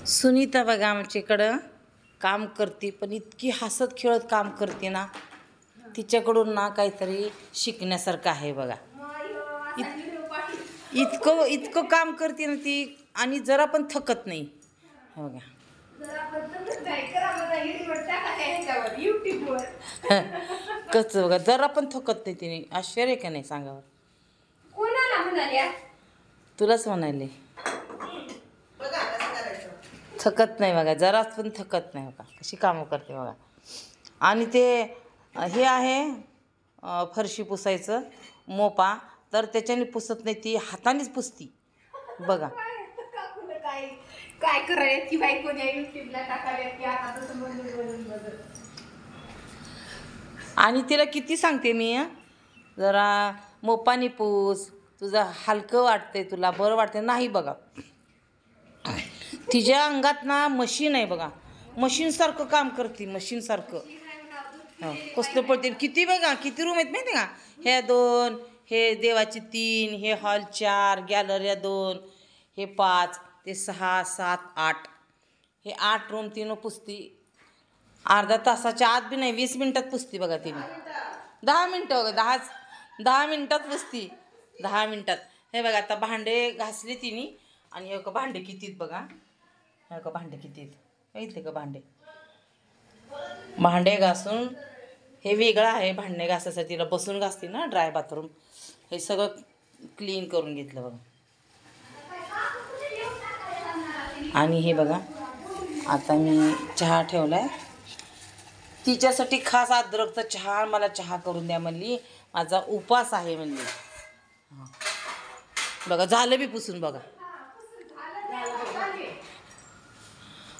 सुनीता बघा आमच्याकडं काम करते, पण इतकी हसत खेळत काम करते ना, तिच्याकडून ना काहीतरी शिकण्यासारखं आहे बघा. इतकं इतकं काम करते ना ती, आणि जरा पण थकत नाही बघा. कसं बघा, जरा पण थकत नाही तिने. आश्चर्य का नाही सांगावं? तुलाच म्हणाले, थकत नाही बघा, जराच पण थकत नाही बघा. कशी कामं करते बघा. आणि ते हे आहे फरशी पुसायचं मोपा, तर त्याच्याने पुसत नाही ती, हातानेच पुसती बघा. काय करायची बायको युट्यूबला टाकायला आता तसं आणि तिला किती सांगते मी, जरा मोपानी पूस, तुझं हलकं वाटते, तुला बरं वाटते. नाही बघा, तिच्या अंगात ना मशीन आहे बघा, मशीनसारखं काम करते, मशीनसारखं. हां, कसलं पडते किती बघा, किती रूम आहेत माहिती का? हे 2, हे देवाची 3, हे हॉल 4, गॅलऱ्या 2, हे 5, ते 6, 7, 8, हे 8 रूम तिनं पुसती. अर्धा तासाच्या आत बी नाही, 20 मिनिटात पुसती बघा तिने. 10 मिनटं बघा, 10 मिनिटात पुसती, 10 मिनिटात. हे बघा, आता भांडे घासले तिने, आणि हे भांडे कितीत बघा, हे का भांडे कितीत माहिती का? भांडे घासून, हे वेगळं आहे भांडे घासायचं, तिला बसून घासते ना ड्राय बाथरूम, हे सगळं क्लीन करून घेतलं बघा. आणि हे बघा, आता मी चहा ठेवलाय तिच्यासाठी खास, अद्रकचा चहा. मला चहा करून द्या म्हणली, माझा उपास आहे म्हणली. हां बघा, झालं बी पुसून बघा.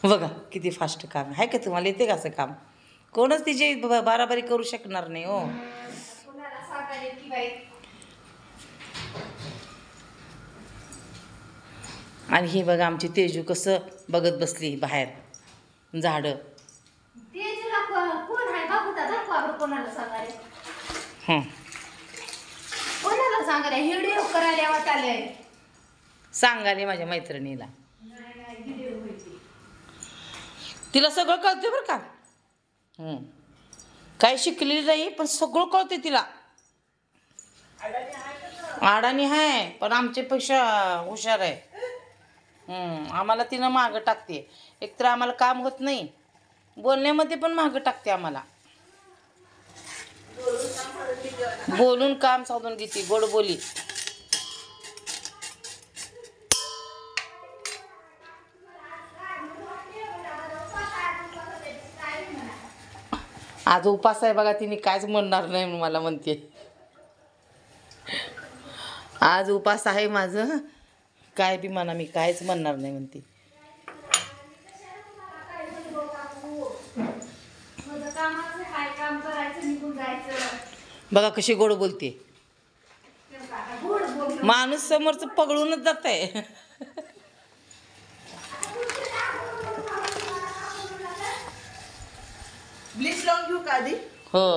बघा किती फास्ट काम आहे का? तुम्हाला येते का असं काम? कोणच तिची बाराबारी करू शकणार नाही हो. आणि ही बघा आमची तेजू कसं बघत बसली बाहेर झाडं. सांगाले माझ्या मैत्रिणीला, तिला सगळं कळते बरं का. काय शिकलेली नाही, पण सगळं कळते तिला. अडाणी आहे, पण आमच्यापेक्षा हुशार आहे. आम्हाला तिनं मागं टाकते. एकतर आम्हाला काम होत नाही, बोलण्यामध्ये पण मागं टाकते आम्हाला. बोलून काम साधून घेते, गोड बोली. आज उपास आहे बघा, तिने कायच म्हणणार नाही मला म्हणते. आज उपास आहे माझं, काय बी म्हणा, मी कायच म्हणणार नाही म्हणते. बघा कशी गोड बोलते. माणूस समोरचं पगळूनच जात आहे. ब्लीच लावून घेऊ का आधी? हो.